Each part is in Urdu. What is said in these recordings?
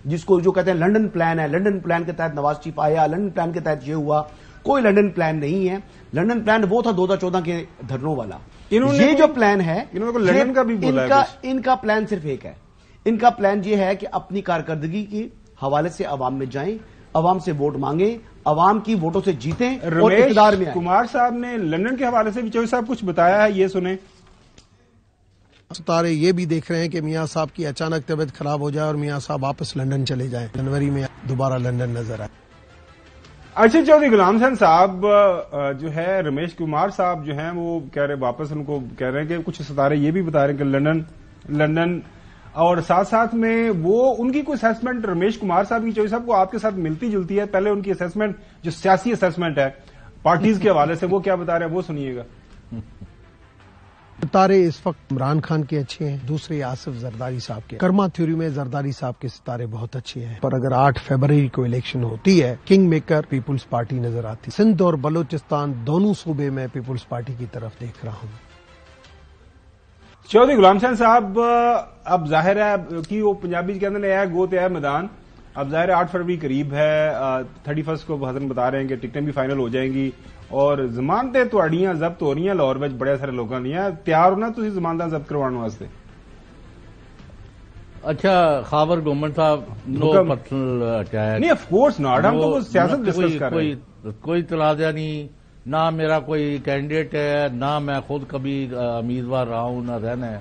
جس کو جو کہتے ہیں لنڈن پلان ہے، لنڈن پلان کے تحت نواز شریف آیا، لنڈن پلان کے تحت یہ ہوا، کوئی لنڈن پلان نہیں ہے. لنڈن پلان وہ تھا 2014 کے دھرنوں والا. یہ جو پلان ہے لنڈن کا بھی ان کا پلان صرف ایک ہے. ان کا پلان یہ ہے کہ اپنی کارکردگی کے حوالے سے عوام میں جائیں، عوام سے ووٹ مانگیں، عوام کی ووٹوں سے جیتیں اور اقتدار میں آئیں. کمار صاحب نے لندن کے حوالے سے بھی چوہدری صاحب کچھ بتایا ہے، یہ سنیں. ستارے یہ بھی دیکھ رہے ہیں کہ میاں صاحب کی اچانک طبیعت خراب ہو جائے اور میاں صاحب واپس لندن چلے جائیں، جنوری میں دوبارہ لندن نظر آئے. اچھا چودھری غلام حسین صاحب جو ہے رمیش کمار صاحب جو ہیں وہ کہہ رہے واپس ان کو کہہ رہے ہیں کہ کچھ ستارے یہ بھی بتا رہے ہیں کہ لندن اور ساتھ ساتھ میں وہ ان کی کوئی اسیسمنٹ رمیش کمار صاحب کی چودھری صاحب کو آپ کے ساتھ ملتی جلتی ہے. پہلے ان کی اسیسمنٹ جو سیاسی اسیسمنٹ ہے پارٹیز کے حوالے سے وہ کیا بتا رہے ہیں وہ سنیے گا. ستارے اس وقت عمران خان کے اچھے ہیں، دوسرے آصف زرداری صاحب کے. کرما تھیوری میں زرداری صاحب کے ستارے بہت اچھے ہیں، پر اگر 8 فروری کو الیکشن ہوتی ہے کنگ میکر پیپلز پارٹی نظر آتی. سندھ اور بلوچستان دونوں صوبے میں پیپلز پارٹی کی طرف دیکھ رہا ہوں. چودھری غلام حسین صاحب اب ظاہر ہے کہ وہ پنجابی کے اندر ہے گوت ہے میدان. اب ظاہر ہے 8 فروری قریب ہے، 31 کو حسن بتا رہے ہیں کہ ٹکٹیں بھی فائنل ہو جائیں گی اور ضمانتیں تہاڈیاں ضبط ہو رہی ہیں لاہور میں بڑے سارے لوگوں نے تیار ہونا تسی ضمانتیں ضبط کروانے واسطے. اچھا خاور گورنمنٹ صاحب نو پرسنل اٹیک نہیں آف کورس ناٹ، ہم تو سیاست ڈسکس کر رہے ہیں. کوئی تنازع نہیں، نہ میرا کوئی کینڈیڈیٹ ہے، نہ میں خود کبھی امیدوار رہا ہوں نہ رہنا ہے.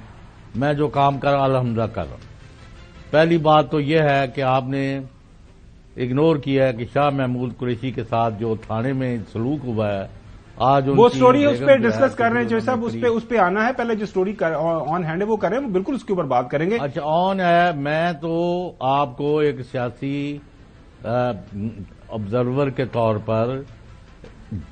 میں جو کام کر رہا الحمدللہ کر رہا ہوں. پہلی بات تو یہ ہے کہ آپ نے اگنور کیا ہے کہ شاہ محمود قریشی کے ساتھ جو تھانے میں سلوک ہوا ہے آج وہ سٹوری اس پہ ڈسکس کر رہے ہیں. جو صاحب اس پہ آنا ہے، پہلے جو سٹوری آن ہینڈ ہے وہ کریں، بالکل اس کے اوپر بات کریں گے. اچھا آن ہے. میں تو آپ کو ایک سیاسی آبزرور کے طور پر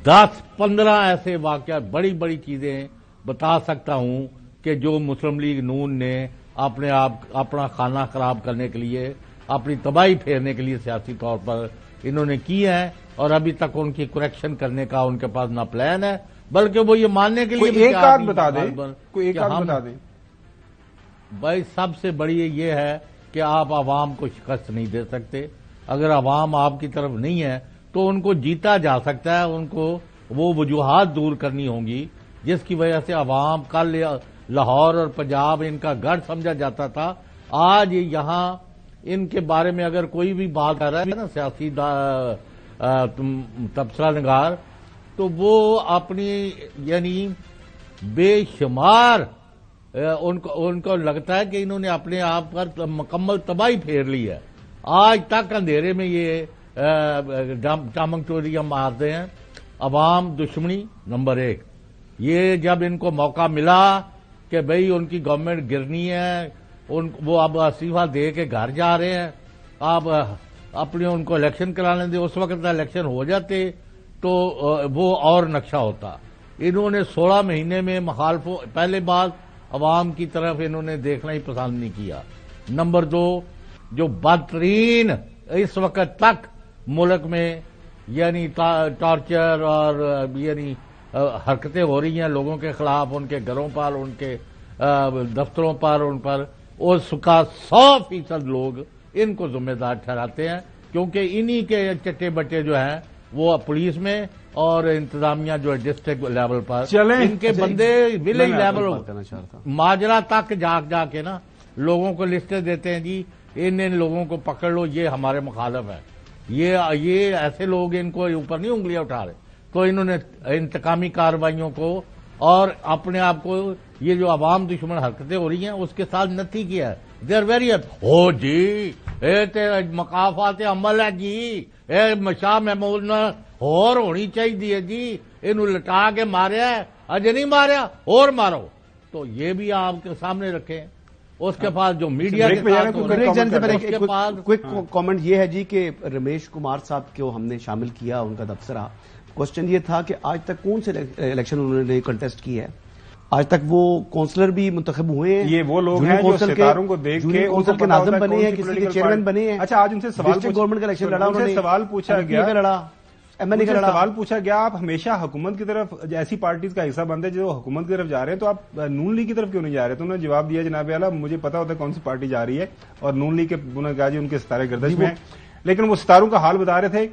10-15 ایسے واقعات بڑی بڑی چیزیں بتا سکتا ہوں کہ جو مسلم لیگ نون نے اپنا خانہ خراب کرنے کے لیے، اپنی تباہی پھیرنے کے لیے سیاسی طور پر انہوں نے کی ہے، اور ابھی تک ان کی کریکشن کرنے کا ان کے پاس نہ پلان ہے بلکہ وہ یہ ماننے کے لیے ایک آدھ بتا دیں. بھائی سب سے بڑی یہ ہے کہ آپ عوام کو شکست نہیں دے سکتے. اگر عوام آپ کی طرف نہیں ہے تو ان کو جیتا جا سکتا ہے، ان کو وہ وجوہات دور کرنی ہوں گی جس کی وجہ سے عوام کل لاہور اور پنجاب ان کا گڑھ سمجھا جاتا تھا. آج یہاں ان کے بارے میں اگر کوئی بھی بات کر رہا ہے نا سیاسی تبصرہ نگار، تو وہ اپنی یعنی بے شمار ان کو لگتا ہے کہ انہوں نے اپنے آپ پر مکمل تباہی پھیر لی ہے. آج تک اندھیرے میں یہ ٹامنگ ٹوریاں مارتے ہیں. عوام دشمنی نمبر 1. یہ جب ان کو موقع ملا کہ بھئی ان کی گورنمنٹ گرنی ہے، وہ اب استعفیٰ دے کے گھر جا رہے ہیں، آپ اپنے ان کو الیکشن کرانے دیں. اس وقت الیکشن ہو جاتے تو وہ اور نقشہ ہوتا. انہوں نے 16 مہینے میں مخالفوں پہلے بات عوام کی طرف انہوں نے دیکھنا ہی پسند نہیں کیا. نمبر 2 جو بدترین اس وقت تک ملک میں یعنی ٹارچر اور یعنی حرکتیں ہو رہی ہیں لوگوں کے خلاف، ان کے گھروں پر، ان کے دفتروں پر، ان پر اس کا 100% لوگ ان کو ذمہ دار ٹھہراتے ہیں، کیونکہ انہی کے چٹے بٹے جو ہیں وہ پولیس میں اور انتظامیہ جو ہے ڈسٹرکٹ لیول پر ان کے بندے ولیج لیول ماجرا تک جا کے نا لوگوں کو لسٹیں دیتے ہیں، جی ان لوگوں کو پکڑ لو، یہ ہمارے مخالف ہے. یہ ایسے لوگ ان کو اوپر نہیں انگلیاں اٹھا رہے. تو انہوں نے انتقامی کارروائیوں کو اور اپنے آپ کو یہ جو عوام دشمن حرکتیں ہو رہی ہیں اس کے ساتھ نتی کیا ہے. دے آر ویری ہو جی اے مقافات عمل ہے جی، اے شاہ محمود نے اور ہونی چاہیے جی، انہوں لٹا کے ماریا ہے، اجے نہیں ماریا اور مارو. تو یہ بھی آپ کے سامنے رکھیں. اس کے پاس جو میڈیا کوئک کامنٹ یہ ہے جی کہ رمیش کمار صاحب کو ہم نے شامل کیا ان کا تبصرہ. کوشچن یہ تھا کہ آج تک کون سے الیکشن انہوں نے کنٹیسٹ کی ہے؟ آج تک وہ کونسلر بھی منتخب ہوئے ہیں، یہ وہ لوگ ہیں جو ستاروں کو دیکھ کے کونسل کے ناظم بنے ہیں، کسی کے چیئرمین بنے ہیں. اچھا آج ان سے سوال گورنمنٹ کا الیکشن لڑا، انہوں نے سوال پوچھا گیا لڑا. MNA کا مجھے لڑا. سوال پوچھا گیا آپ ہمیشہ حکومت کی طرف ایسی پارٹیز کا حصہ بنتے جو حکومت کی طرف جا رہے ہیں تو آپ نون لیگ کی طرف کیوں نہیں جا رہے؟ تو انہوں نے جواب دیا جناب اعلیٰ مجھے پتا ہوتا ہے کون سی پارٹی جا رہی ہے اور نون لیگ کے انہوں نے کہا جی ان کے ستارے گردش میں ہیں، لیکن وہ ستاروں کا حال بتا رہے تھے